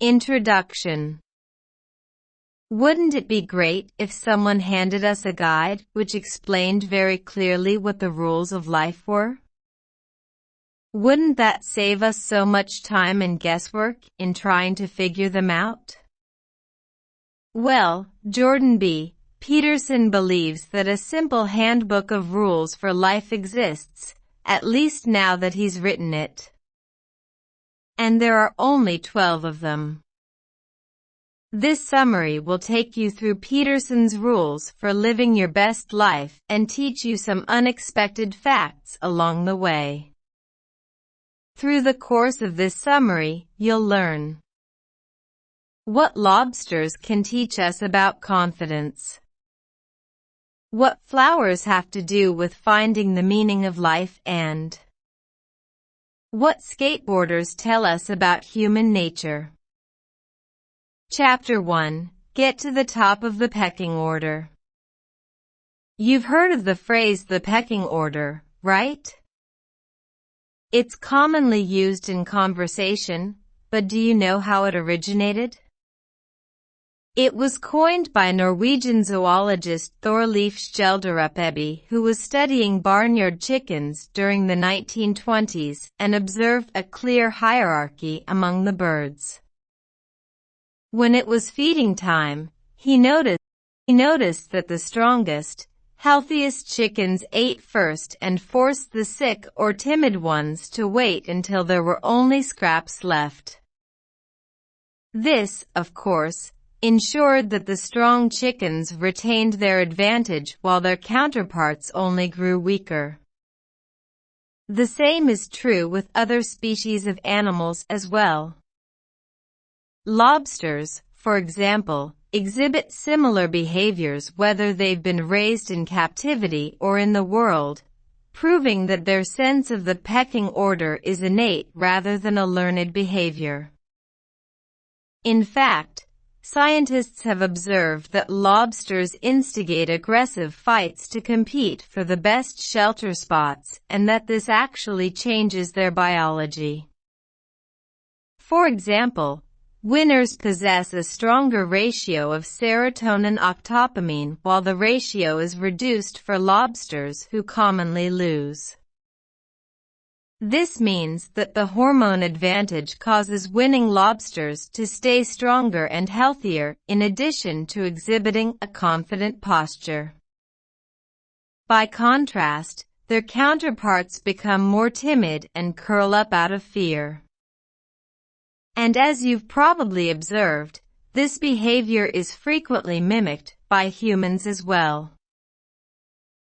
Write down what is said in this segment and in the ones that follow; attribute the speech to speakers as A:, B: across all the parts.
A: Introduction. Wouldn't it be great if someone handed us a guide which explained very clearly what the rules of life were? Wouldn't that save us so much time and guesswork in trying to figure them out? Well, Jordan B. Peterson believes that a simple handbook of rules for life exists, at least now that he's written it. And there are only 12 of them. This summary will take you through Peterson's rules for living your best life and teach you some unexpected facts along the way. Through the course of this summary, you'll learn what lobsters can teach us about confidence, what flowers have to do with finding the meaning of life, and what skateboarders tell us about human nature. Chapter 1. Get to the top of the pecking order. You've heard of the phrase the pecking order, right? It's commonly used in conversation, but do you know how it originated? It was coined by Norwegian zoologist Thorleif Skjelderup, who was studying barnyard chickens during the 1920s and observed a clear hierarchy among the birds. When it was feeding time, he noticed that the strongest, healthiest chickens ate first and forced the sick or timid ones to wait until there were only scraps left. This, of course, ensured that the strong chickens retained their advantage while their counterparts only grew weaker. The same is true with other species of animals as well. Lobsters, for example, exhibit similar behaviors whether they've been raised in captivity or in the world, proving that their sense of the pecking order is innate rather than a learned behavior. In fact, scientists have observed that lobsters instigate aggressive fights to compete for the best shelter spots and that this actually changes their biology. For example, winners possess a stronger ratio of serotonin-octopamine while the ratio is reduced for lobsters who commonly lose. This means that the hormone advantage causes winning lobsters to stay stronger and healthier in addition to exhibiting a confident posture. By contrast, their counterparts become more timid and curl up out of fear. And as you've probably observed, this behavior is frequently mimicked by humans as well.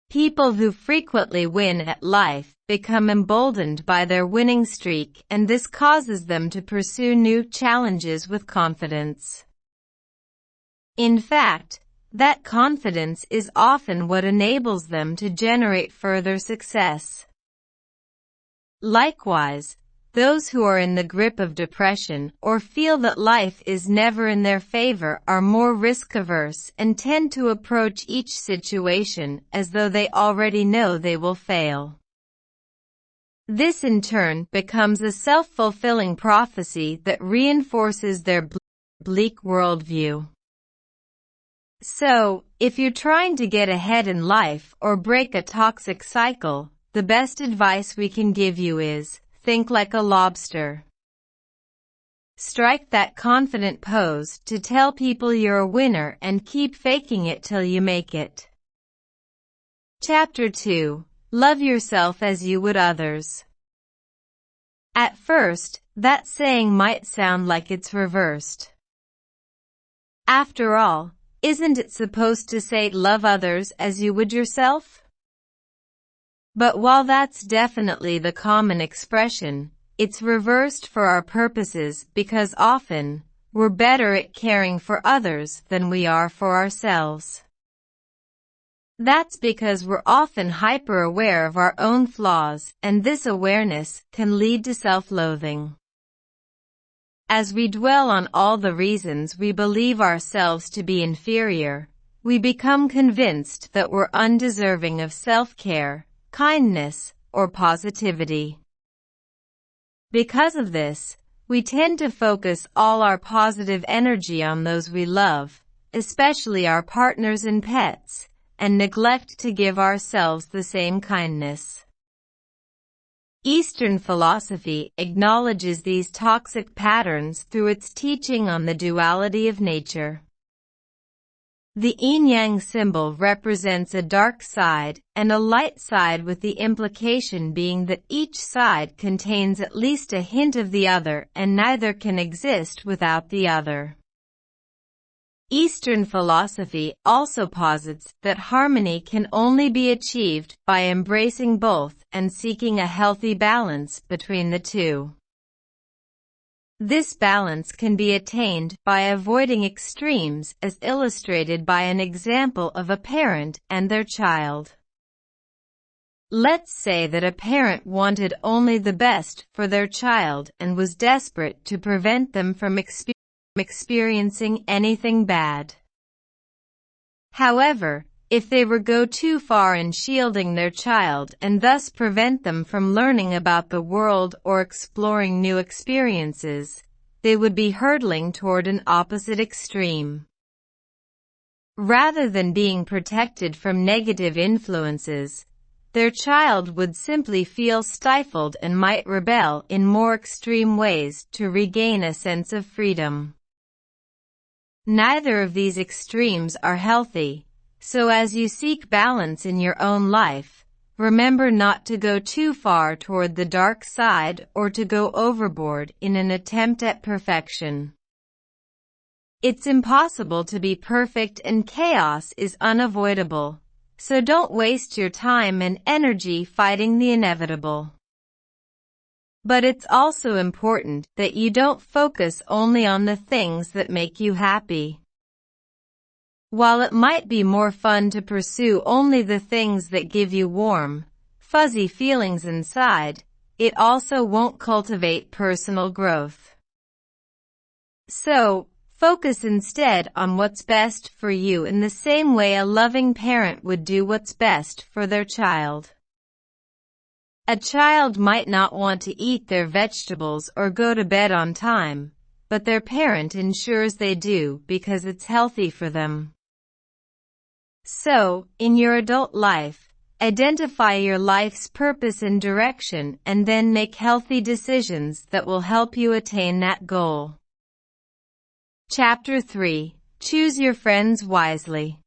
A: People who frequently win at life become emboldened by their winning streak, and this causes them to pursue new challenges with confidence. In fact, that confidence is often what enables them to generate further success. Likewise, those who are in the grip of depression or feel that life is never in their favor are more risk-averse and tend to approach each situation as though they already know they will fail. This in turn becomes a self-fulfilling prophecy that reinforces their bleak worldview. So, if you're trying to get ahead in life or break a toxic cycle, the best advice we can give you is, think like a lobster. Strike that confident pose to tell people you're a winner and keep faking it till you make it. Chapter 2. Love yourself as you would others. At first, that saying might sound like it's reversed. After all, isn't it supposed to say love others as you would yourself? But while that's definitely the common expression, it's reversed for our purposes because often, we're better at caring for others than we are for ourselves. That's because we're often hyper-aware of our own flaws, and this awareness can lead to self-loathing. As we dwell on all the reasons we believe ourselves to be inferior, we become convinced that we're undeserving of self-care, kindness, or positivity. Because of this, We tend to focus all our positive energy on those we love, especially our partners and pets, and neglect to give ourselves the same kindness. Eastern philosophy acknowledges these toxic patterns through its teaching on the duality of nature. The yin-yang symbol represents a dark side and a light side, with the implication being that each side contains at least a hint of the other and neither can exist without the other. Eastern philosophy also posits that harmony can only be achieved by embracing both and seeking a healthy balance between the two. This balance can be attained by avoiding extremes, as illustrated by an example of a parent and their child. Let's say that a parent wanted only the best for their child and was desperate to prevent them from experiencing anything bad. However, if they were go too far in shielding their child and thus prevent them from learning about the world or exploring new experiences, they would be hurtling toward an opposite extreme. Rather than being protected from negative influences, their child would simply feel stifled and might rebel in more extreme ways to regain a sense of freedom. Neither of these extremes are healthy. So as you seek balance in your own life, remember not to go too far toward the dark side or to go overboard in an attempt at perfection. It's impossible to be perfect and chaos is unavoidable, so don't waste your time and energy fighting the inevitable. But it's also important that you don't focus only on the things that make you happy. While it might be more fun to pursue only the things that give you warm, fuzzy feelings inside, it also won't cultivate personal growth. So, focus instead on what's best for you in the same way a loving parent would do what's best for their child. A child might not want to eat their vegetables or go to bed on time, but their parent ensures they do because it's healthy for them. So, in your adult life, identify your life's purpose and direction and then make healthy decisions that will help you attain that goal. Chapter 3. Choose your friends wisely.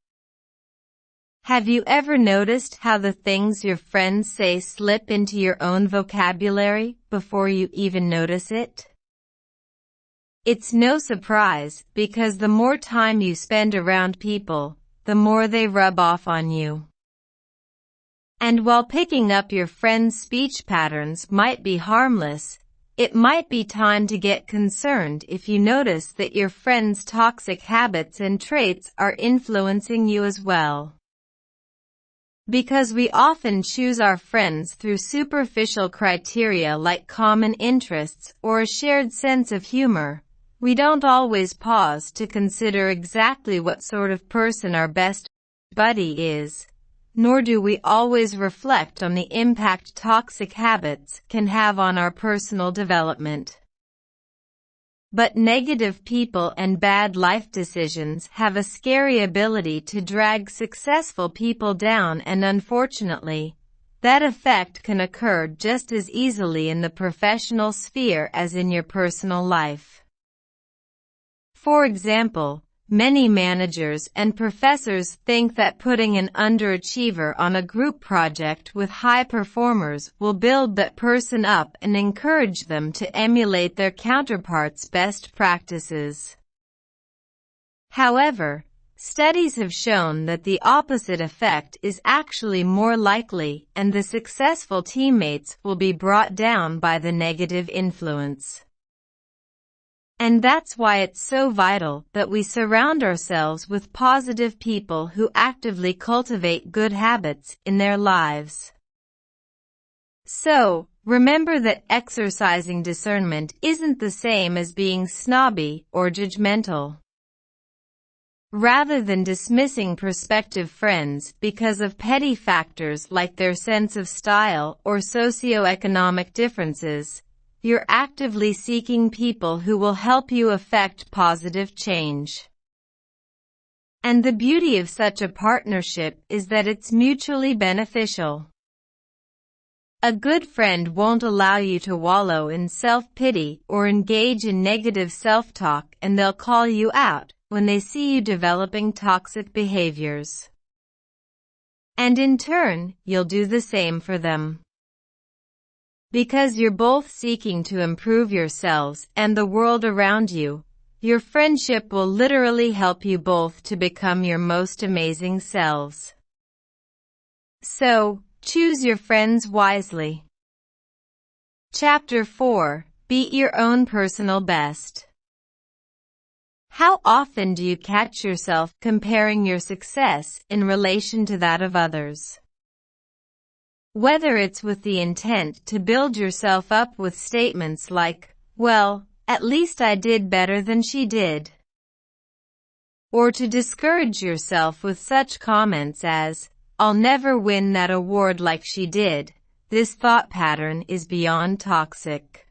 A: Have you ever noticed how the things your friends say slip into your own vocabulary before you even notice it? It's no surprise, because the more time you spend around people, the more they rub off on you. And while picking up your friends' speech patterns might be harmless, it might be time to get concerned if you notice that your friends' toxic habits and traits are influencing you as well. Because we often choose our friends through superficial criteria like common interests or a shared sense of humor, we don't always pause to consider exactly what sort of person our best buddy is, nor do we always reflect on the impact toxic habits can have on our personal development. But negative people and bad life decisions have a scary ability to drag successful people down, and unfortunately, that effect can occur just as easily in the professional sphere as in your personal life. For example, many managers and professors think that putting an underachiever on a group project with high performers will build that person up and encourage them to emulate their counterparts' best practices. However, studies have shown that the opposite effect is actually more likely, and the successful teammates will be brought down by the negative influence. And that's why it's so vital that we surround ourselves with positive people who actively cultivate good habits in their lives. So, remember that exercising discernment isn't the same as being snobby or judgmental. Rather than dismissing prospective friends because of petty factors like their sense of style or socioeconomic differences, you're actively seeking people who will help you effect positive change. And the beauty of such a partnership is that it's mutually beneficial. A good friend won't allow you to wallow in self-pity or engage in negative self-talk, and they'll call you out when they see you developing toxic behaviors. And in turn, you'll do the same for them. Because you're both seeking to improve yourselves and the world around you, your friendship will literally help you both to become your most amazing selves. So, choose your friends wisely. Chapter 4. Beat your own personal best. How often do you catch yourself comparing your success in relation to that of others? Whether it's with the intent to build yourself up with statements like, "Well, at least I did better than she did," or to discourage yourself with such comments as, "I'll never win that award like she did," this thought pattern is beyond toxic.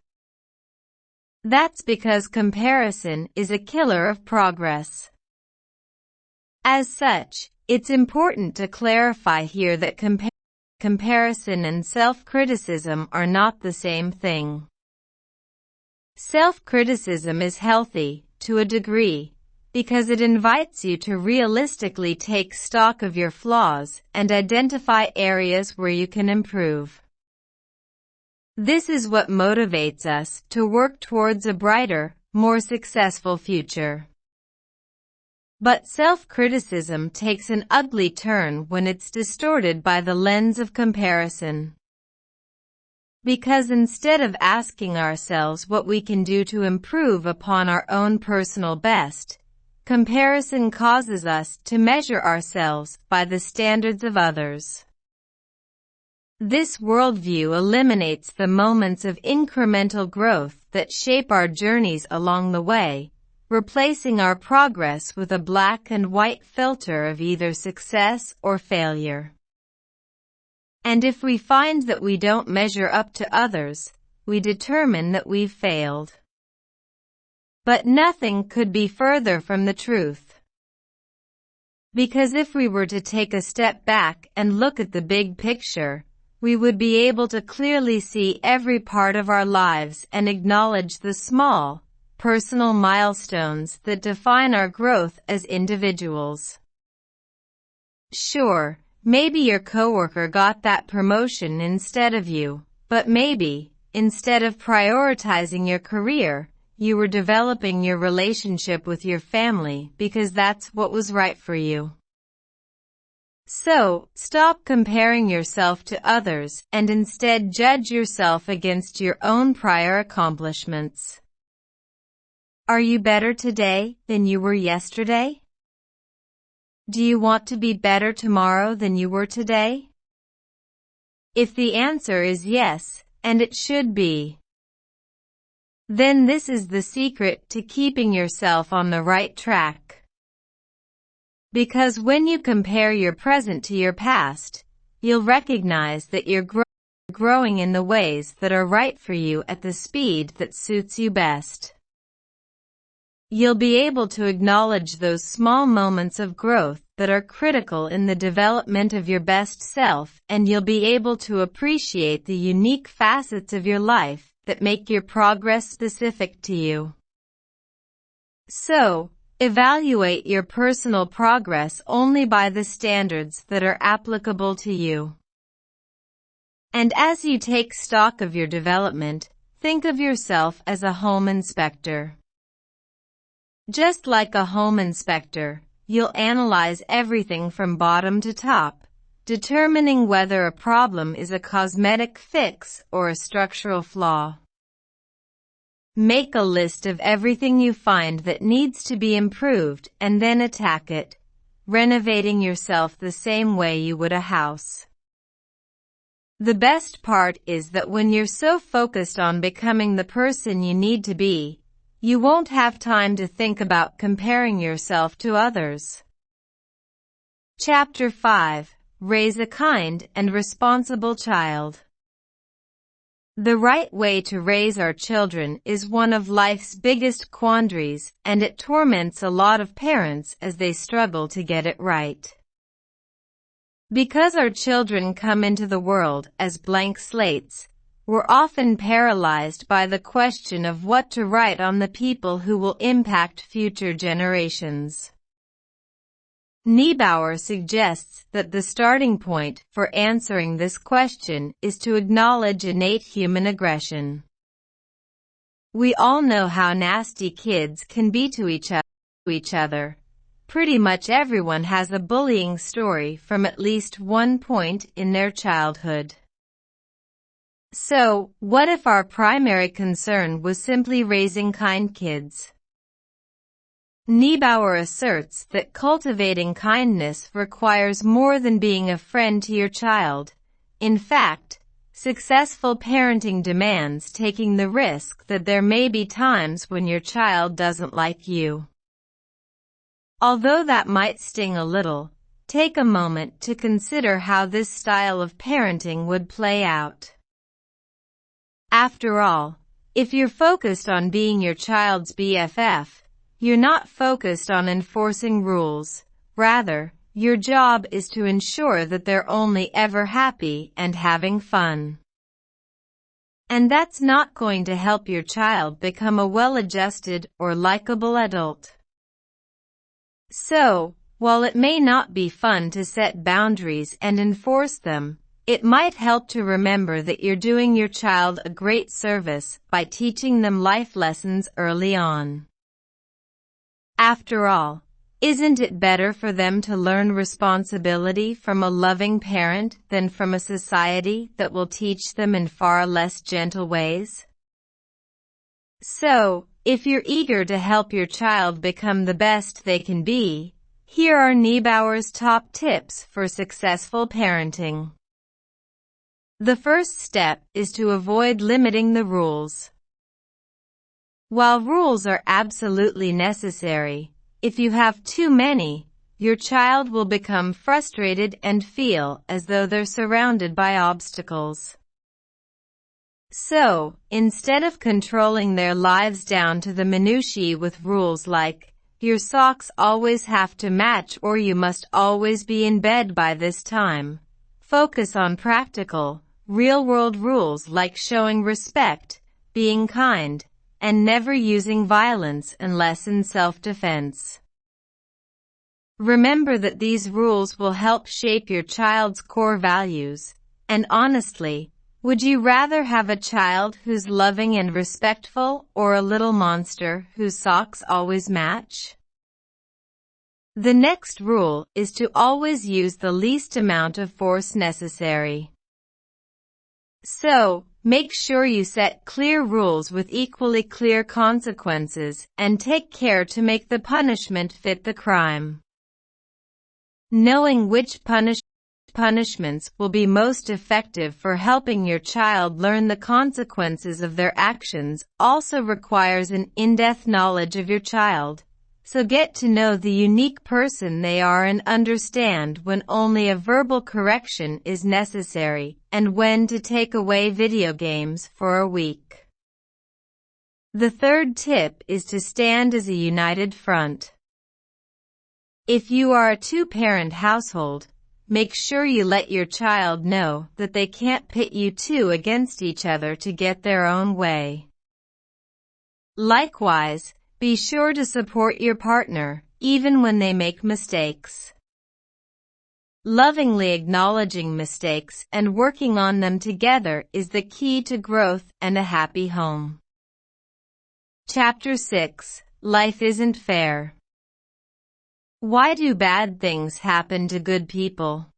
A: That's because comparison is a killer of progress. As such, it's important to clarify here that comparison and self-criticism are not the same thing. Self-criticism is healthy, to a degree, because it invites you to realistically take stock of your flaws and identify areas where you can improve. This is what motivates us to work towards a brighter, more successful future. But self-criticism takes an ugly turn when it's distorted by the lens of comparison. Because instead of asking ourselves what we can do to improve upon our own personal best, comparison causes us to measure ourselves by the standards of others. This worldview eliminates the moments of incremental growth that shape our journeys along the way, replacing our progress with a black and white filter of either success or failure. And if we find that we don't measure up to others, we determine that we've failed. But nothing could be further from the truth. Because if we were to take a step back and look at the big picture, we would be able to clearly see every part of our lives and acknowledge the small, personal milestones that define our growth as individuals. Sure, maybe your coworker got that promotion instead of you, but maybe, instead of prioritizing your career, you were developing your relationship with your family because that's what was right for you. So, stop comparing yourself to others and instead judge yourself against your own prior accomplishments. Are you better today than you were yesterday? Do you want to be better tomorrow than you were today? If the answer is yes, and it should be, then this is the secret to keeping yourself on the right track. Because when you compare your present to your past, you'll recognize that you're growing in the ways that are right for you at the speed that suits you best. You'll be able to acknowledge those small moments of growth that are critical in the development of your best self, and you'll be able to appreciate the unique facets of your life that make your progress specific to you. So, evaluate your personal progress only by the standards that are applicable to you. And as you take stock of your development, think of yourself as a home inspector. Just like a home inspector, you'll analyze everything from bottom to top, determining whether a problem is a cosmetic fix or a structural flaw. Make a list of everything you find that needs to be improved and then attack it, renovating yourself the same way you would a house. The best part is that when you're so focused on becoming the person you need to be, you won't have time to think about comparing yourself to others. Chapter 5. Raise a kind and responsible child. The right way to raise our children is one of life's biggest quandaries, and it torments a lot of parents as they struggle to get it right. Because our children come into the world as blank slates, we're often paralyzed by the question of what to write on the people who will impact future generations. Niebauer suggests that the starting point for answering this question is to acknowledge innate human aggression. We all know how nasty kids can be to each other. Pretty much everyone has a bullying story from at least one point in their childhood. So, what if our primary concern was simply raising kind kids? Niebauer asserts that cultivating kindness requires more than being a friend to your child. In fact, successful parenting demands taking the risk that there may be times when your child doesn't like you. Although that might sting a little, take a moment to consider how this style of parenting would play out. After all, if you're focused on being your child's BFF, you're not focused on enforcing rules. Rather, your job is to ensure that they're only ever happy and having fun. And that's not going to help your child become a well-adjusted or likable adult. So, while it may not be fun to set boundaries and enforce them, it might help to remember that you're doing your child a great service by teaching them life lessons early on. After all, isn't it better for them to learn responsibility from a loving parent than from a society that will teach them in far less gentle ways? So, if you're eager to help your child become the best they can be, here are Niebauer's top tips for successful parenting. The first step is to avoid limiting the rules. While rules are absolutely necessary, if you have too many, your child will become frustrated and feel as though they're surrounded by obstacles. So, instead of controlling their lives down to the minutiae with rules like, your socks always have to match or you must always be in bed by this time, focus on practical, real-world rules like showing respect, being kind, and never using violence unless in self-defense. Remember that these rules will help shape your child's core values, and honestly, would you rather have a child who's loving and respectful or a little monster whose socks always match? The next rule is to always use the least amount of force necessary. So, make sure you set clear rules with equally clear consequences, and take care to make the punishment fit the crime. Knowing which punishments will be most effective for helping your child learn the consequences of their actions also requires an in-depth knowledge of your child. So get to know the unique person they are and understand when only a verbal correction is necessary, and when to take away video games for a week. The third tip is to stand as a united front. If you are a two-parent household, make sure you let your child know that they can't pit you two against each other to get their own way. Likewise, be sure to support your partner, even when they make mistakes. Lovingly acknowledging mistakes and working on them together is the key to growth and a happy home. Chapter 6: Life Isn't Fair. Why do bad things happen to good people?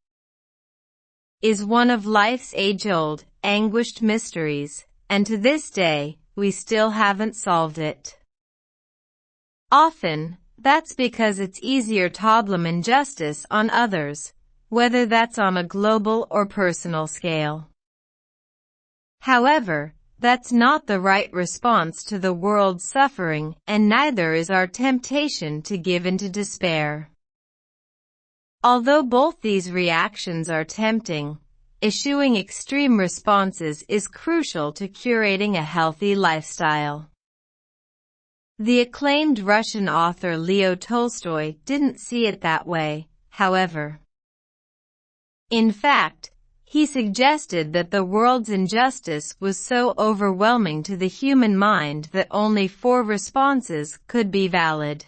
A: Is one of life's age-old, anguished mysteries, and to this day, we still haven't solved it. Often, that's because it's easier to blame injustice on others, whether that's on a global or personal scale. However, that's not the right response to the world's suffering, and neither is our temptation to give in to despair. Although both these reactions are tempting, eschewing extreme responses is crucial to curating a healthy lifestyle. The acclaimed Russian author Leo Tolstoy didn't see it that way, however. In fact, he suggested that the world's injustice was so overwhelming to the human mind that only 4 responses could be valid.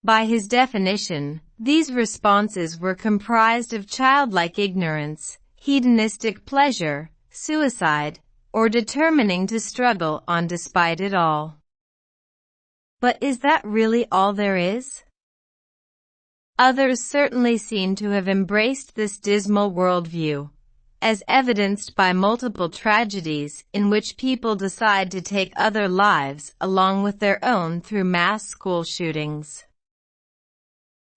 A: By his definition, these responses were comprised of childlike ignorance, hedonistic pleasure, suicide, or determining to struggle on despite it all. But is that really all there is? Others certainly seem to have embraced this dismal worldview, as evidenced by multiple tragedies in which people decide to take other lives along with their own through mass school shootings.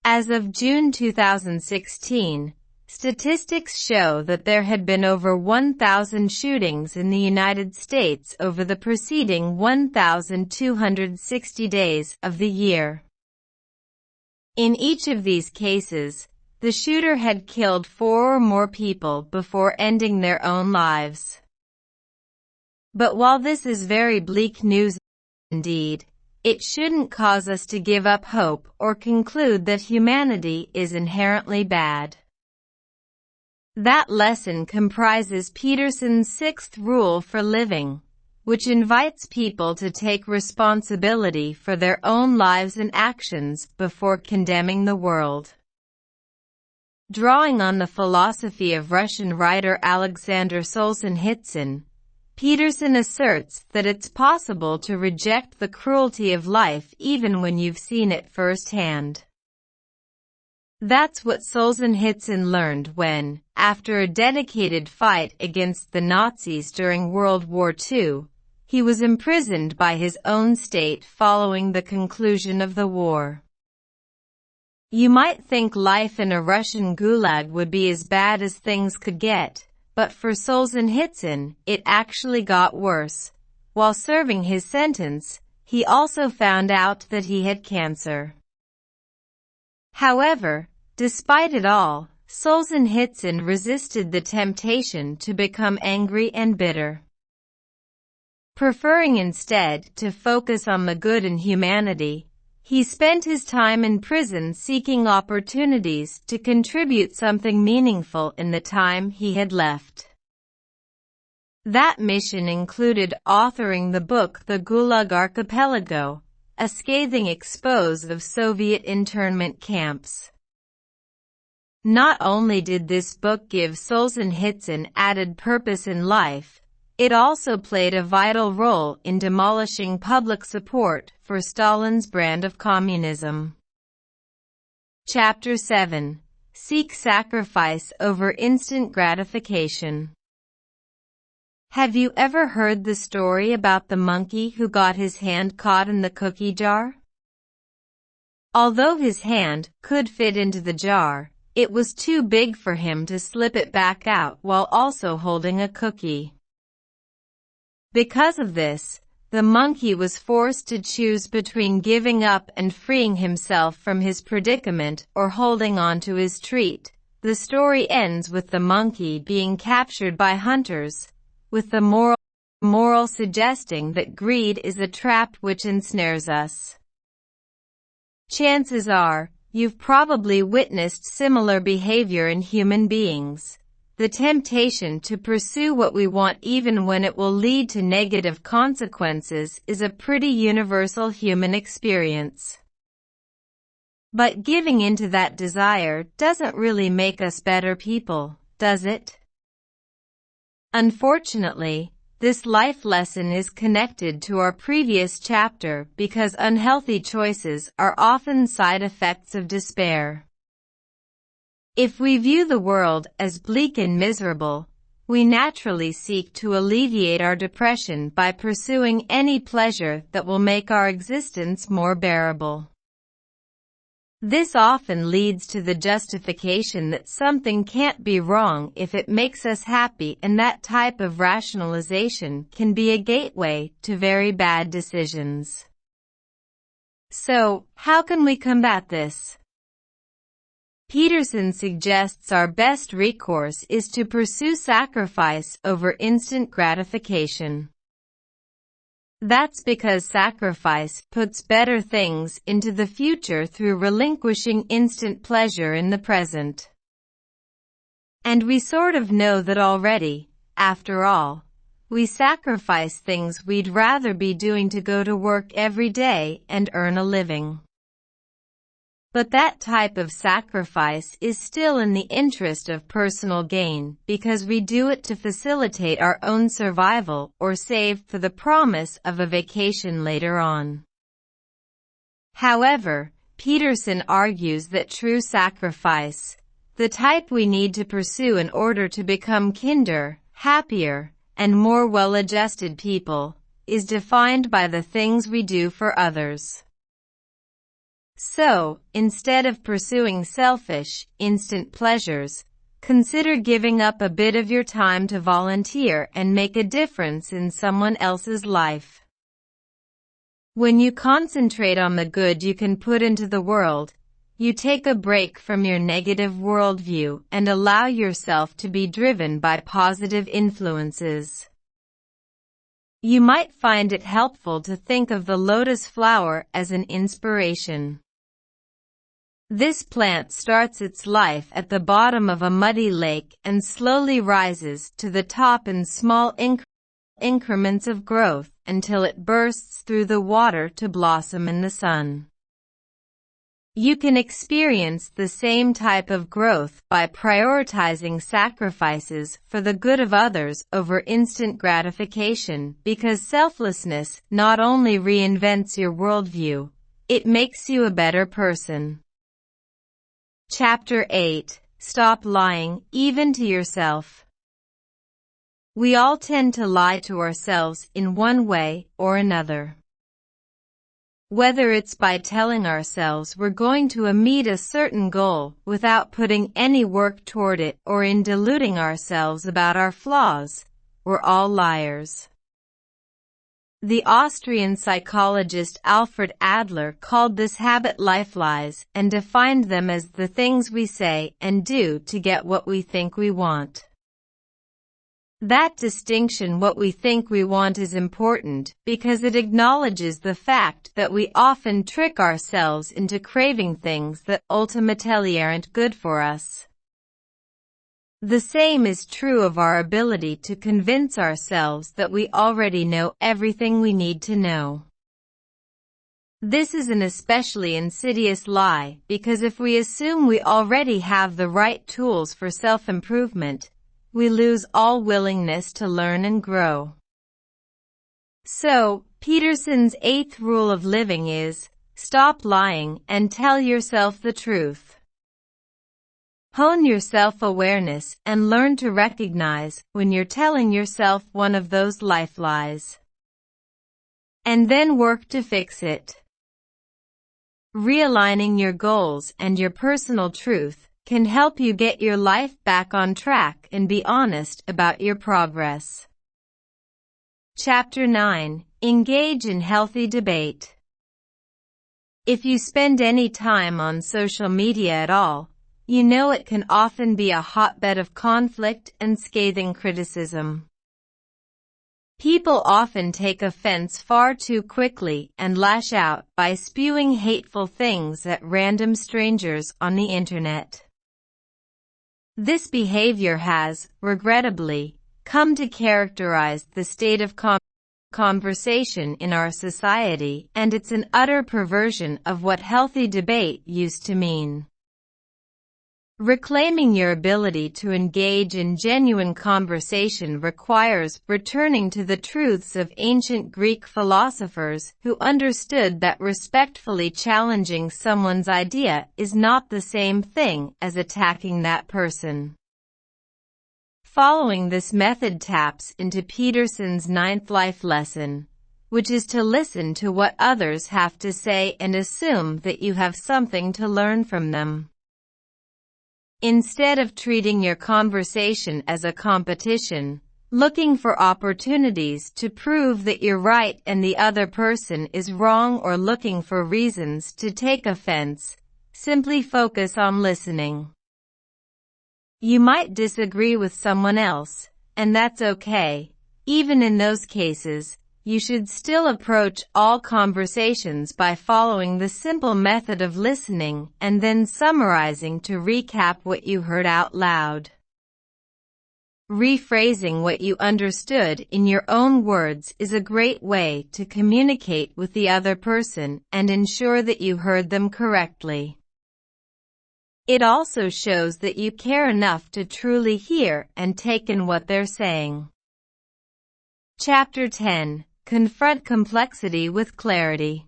A: As of June 2016, statistics show that there had been over 1,000 shootings in the United States over the preceding 1,260 days of the year. In each of these cases, the shooter had killed 4 or more people before ending their own lives. But while this is very bleak news indeed, it shouldn't cause us to give up hope or conclude that humanity is inherently bad. That lesson comprises Peterson's 6th rule for living, which invites people to take responsibility for their own lives and actions before condemning the world. Drawing on the philosophy of Russian writer Alexander Solzhenitsyn, Peterson asserts that it's possible to reject the cruelty of life even when you've seen it firsthand. That's what Solzhenitsyn learned when, after a dedicated fight against the Nazis during World War II, he was imprisoned by his own state following the conclusion of the war. You might think life in a Russian gulag would be as bad as things could get, but for Solzhenitsyn, it actually got worse. While serving his sentence, he also found out that he had cancer. However, despite it all, Solzhenitsyn resisted the temptation to become angry and bitter. Preferring instead to focus on the good in humanity, he spent his time in prison seeking opportunities to contribute something meaningful in the time he had left. That mission included authoring the book The Gulag Archipelago, a scathing expose of Soviet internment camps. Not only did this book give Solzhenitsyn added purpose in life, it also played a vital role in demolishing public support for Stalin's brand of communism. Chapter 7. Seek sacrifice over instant gratification. Have you ever heard the story about the monkey who got his hand caught in the cookie jar? Although his hand could fit into the jar, it was too big for him to slip it back out while also holding a cookie. Because of this, the monkey was forced to choose between giving up and freeing himself from his predicament or holding on to his treat. The story ends with the monkey being captured by hunters, with the moral suggesting that greed is a trap which ensnares us. Chances are, you've probably witnessed similar behavior in human beings. The temptation to pursue what we want even when it will lead to negative consequences is a pretty universal human experience. But giving into that desire doesn't really make us better people, does it? Unfortunately, this life lesson is connected to our previous chapter because unhealthy choices are often side effects of despair. If we view the world as bleak and miserable, we naturally seek to alleviate our depression by pursuing any pleasure that will make our existence more bearable. This often leads to the justification that something can't be wrong if it makes us happy, and that type of rationalization can be a gateway to very bad decisions. So, how can we combat this? Peterson suggests our best recourse is to pursue sacrifice over instant gratification. That's because sacrifice puts better things into the future through relinquishing instant pleasure in the present. And we sort of know that already. After all, we sacrifice things we'd rather be doing to go to work every day and earn a living. But that type of sacrifice is still in the interest of personal gain, because we do it to facilitate our own survival or save for the promise of a vacation later on. However, Peterson argues that true sacrifice, the type we need to pursue in order to become kinder, happier, and more well-adjusted people, is defined by the things we do for others. So, instead of pursuing selfish, instant pleasures, consider giving up a bit of your time to volunteer and make a difference in someone else's life. When you concentrate on the good you can put into the world, you take a break from your negative worldview and allow yourself to be driven by positive influences. You might find it helpful to think of the lotus flower as an inspiration. This plant starts its life at the bottom of a muddy lake and slowly rises to the top in small increments of growth until it bursts through the water to blossom in the sun. You can experience the same type of growth by prioritizing sacrifices for the good of others over instant gratification, because selflessness not only reinvents your worldview, it makes you a better person. Chapter 8. Stop lying, even to yourself. We all tend to lie to ourselves in one way or another. Whether it's by telling ourselves we're going to meet a certain goal without putting any work toward it, or in deluding ourselves about our flaws, we're all liars. The Austrian psychologist Alfred Adler called this habit life lies and defined them as the things we say and do to get what we think we want. That distinction, what we think we want, is important because it acknowledges the fact that we often trick ourselves into craving things that ultimately aren't good for us. The same is true of our ability to convince ourselves that we already know everything we need to know. This is an especially insidious lie, because if we assume we already have the right tools for self-improvement, we lose all willingness to learn and grow. So, Peterson's 8th rule of living is, stop lying and tell yourself the truth. Hone your self-awareness and learn to recognize when you're telling yourself one of those life lies. And then work to fix it. Realigning your goals and your personal truth can help you get your life back on track and be honest about your progress. Chapter 9. Engage in healthy debate. If you spend any time on social media at all, you know it can often be a hotbed of conflict and scathing criticism. People often take offense far too quickly and lash out by spewing hateful things at random strangers on the internet. This behavior has, regrettably, come to characterize the state of conversation in our society, and it's an utter perversion of what healthy debate used to mean. Reclaiming your ability to engage in genuine conversation requires returning to the truths of ancient Greek philosophers who understood that respectfully challenging someone's idea is not the same thing as attacking that person. Following this method taps into Peterson's 9th life lesson, which is to listen to what others have to say and assume that you have something to learn from them. Instead of treating your conversation as a competition, looking for opportunities to prove that you're right and the other person is wrong, or looking for reasons to take offense, simply focus on listening. You might disagree with someone else, and that's okay. Even in those cases, you should still approach all conversations by following the simple method of listening and then summarizing to recap what you heard out loud. Rephrasing what you understood in your own words is a great way to communicate with the other person and ensure that you heard them correctly. It also shows that you care enough to truly hear and take in what they're saying. Chapter 10. Confront complexity with clarity.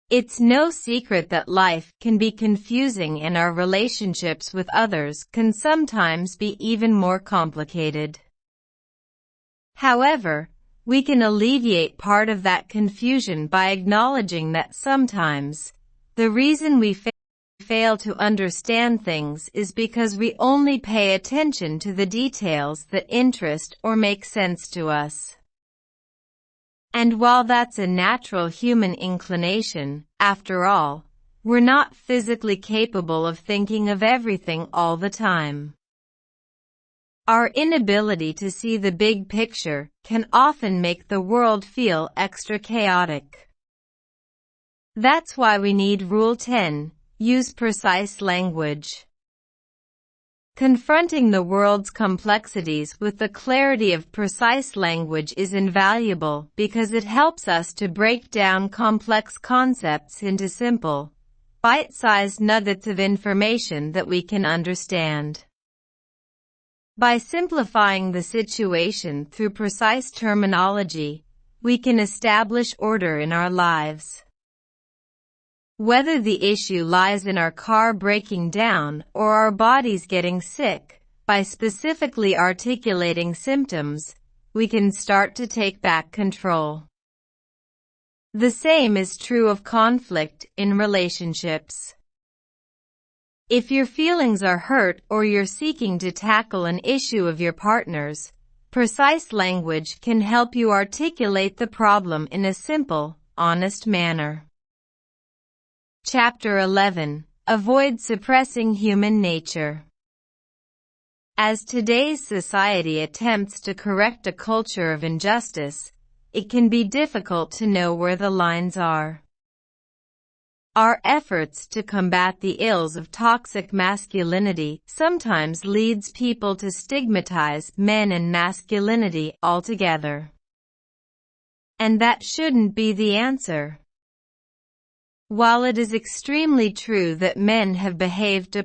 A: It's no secret that life can be confusing and our relationships with others can sometimes be even more complicated. However, we can alleviate part of that confusion by acknowledging that sometimes the reason we fail to understand things is because we only pay attention to the details that interest or make sense to us. And while that's a natural human inclination, after all, we're not physically capable of thinking of everything all the time. Our inability to see the big picture can often make the world feel extra chaotic. That's why we need Rule 10, use precise language. Confronting the world's complexities with the clarity of precise language is invaluable because it helps us to break down complex concepts into simple, bite-sized nuggets of information that we can understand. By simplifying the situation through precise terminology, we can establish order in our lives. Whether the issue lies in our car breaking down or our bodies getting sick, by specifically articulating symptoms, we can start to take back control. The same is true of conflict in relationships. If your feelings are hurt or you're seeking to tackle an issue of your partner's, precise language can help you articulate the problem in a simple, honest manner. Chapter 11. Avoid suppressing human nature. As today's society attempts to correct a culture of injustice, it can be difficult to know where the lines are. Our efforts to combat the ills of toxic masculinity sometimes leads people to stigmatize men and masculinity altogether. And that shouldn't be the answer. While it is extremely true that men have behaved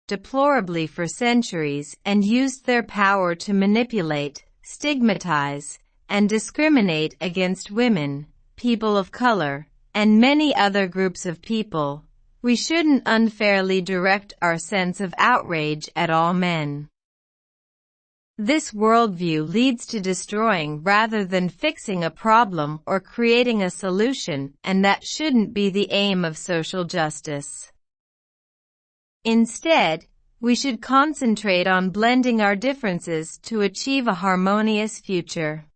A: deplorably for centuries and used their power to manipulate, stigmatize, and discriminate against women, people of color, and many other groups of people, we shouldn't unfairly direct our sense of outrage at all men. This worldview leads to destroying rather than fixing a problem or creating a solution, and that shouldn't be the aim of social justice. Instead, we should concentrate on blending our differences to achieve a harmonious future.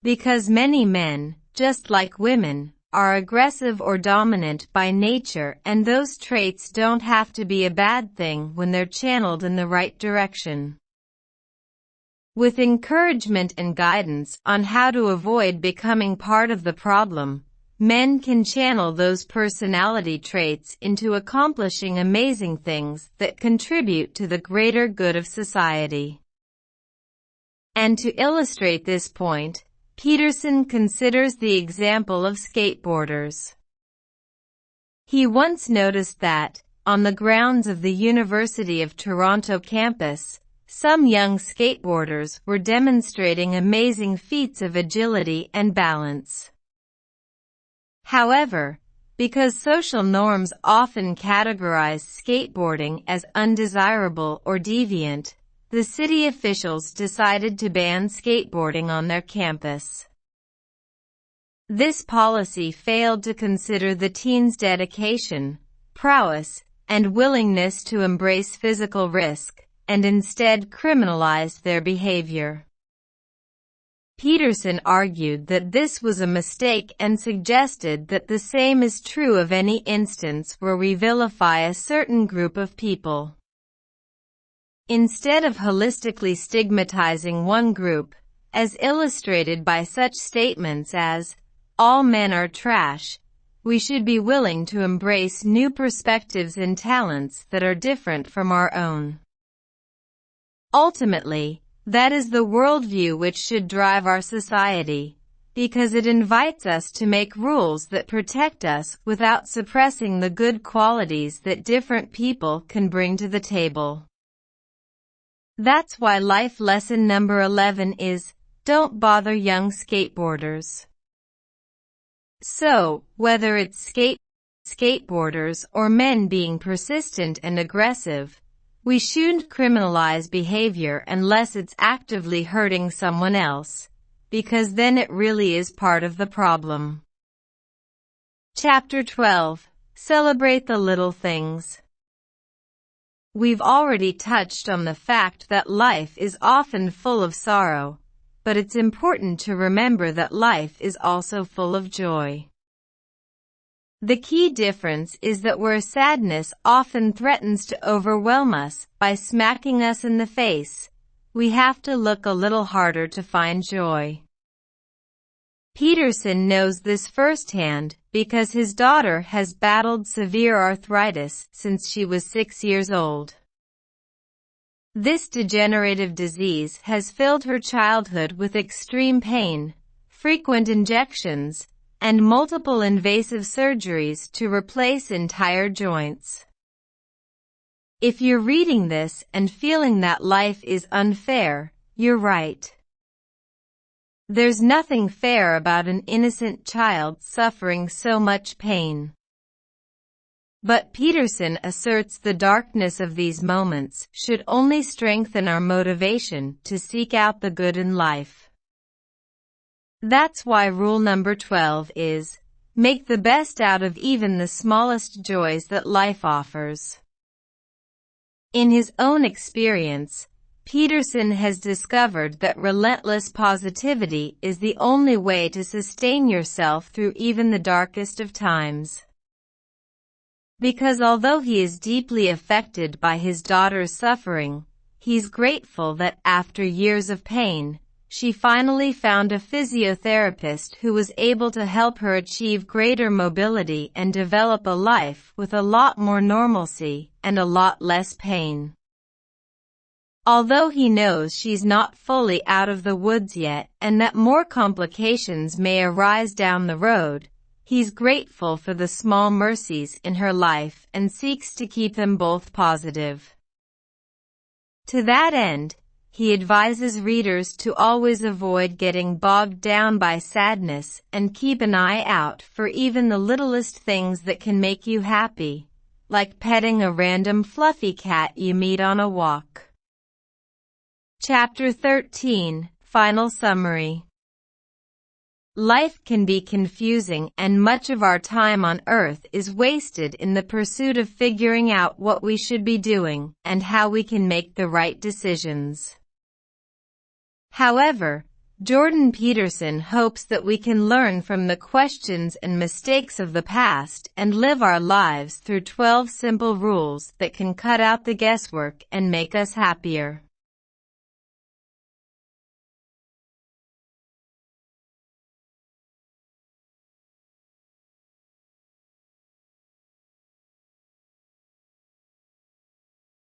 A: Because many men, just like women, are aggressive or dominant by nature, and those traits don't have to be a bad thing when they're channeled in the right direction. With encouragement and guidance on how to avoid becoming part of the problem, men can channel those personality traits into accomplishing amazing things that contribute to the greater good of society. And to illustrate this point, Peterson considers the example of skateboarders. He once noticed that, on the grounds of the University of Toronto campus, some young skateboarders were demonstrating amazing feats of agility and balance. However, because social norms often categorize skateboarding as undesirable or deviant, the city officials decided to ban skateboarding on their campus. This policy failed to consider the teens' dedication, prowess, and willingness to embrace physical risk, and instead criminalized their behavior. Peterson argued that this was a mistake and suggested that the same is true of any instance where we vilify a certain group of people. Instead of holistically stigmatizing one group, as illustrated by such statements as, "All men are trash," we should be willing to embrace new perspectives and talents that are different from our own. Ultimately, that is the worldview which should drive our society, because it invites us to make rules that protect us without suppressing the good qualities that different people can bring to the table. That's why life lesson number 11 is, don't bother young skateboarders. So, whether it's skateboarders or men being persistent and aggressive, we shouldn't criminalize behavior unless it's actively hurting someone else, because then it really is part of the problem. Chapter 12. Celebrate the little things. We've already touched on the fact that life is often full of sorrow, but it's important to remember that life is also full of joy. The key difference is that where sadness often threatens to overwhelm us by smacking us in the face, we have to look a little harder to find joy. Peterson knows this firsthand because his daughter has battled severe arthritis since she was 6 years old. This degenerative disease has filled her childhood with extreme pain, frequent injections, and multiple invasive surgeries to replace entire joints. If you're reading this and feeling that life is unfair, you're right. There's nothing fair about an innocent child suffering so much pain. But Peterson asserts the darkness of these moments should only strengthen our motivation to seek out the good in life. That's why rule number 12 is, make the best out of even the smallest joys that life offers. In his own experience, Peterson has discovered that relentless positivity is the only way to sustain yourself through even the darkest of times. Because although he is deeply affected by his daughter's suffering, he's grateful that after years of pain, she finally found a physiotherapist who was able to help her achieve greater mobility and develop a life with a lot more normalcy and a lot less pain. Although he knows she's not fully out of the woods yet and that more complications may arise down the road, he's grateful for the small mercies in her life and seeks to keep them both positive. To that end, he advises readers to always avoid getting bogged down by sadness and keep an eye out for even the littlest things that can make you happy, like petting a random fluffy cat you meet on a walk. Chapter 13. Final summary. Life can be confusing and much of our time on Earth is wasted in the pursuit of figuring out what we should be doing and how we can make the right decisions. However, Jordan Peterson hopes that we can learn from the questions and mistakes of the past and live our lives through 12 simple rules that can cut out the guesswork and make us happier.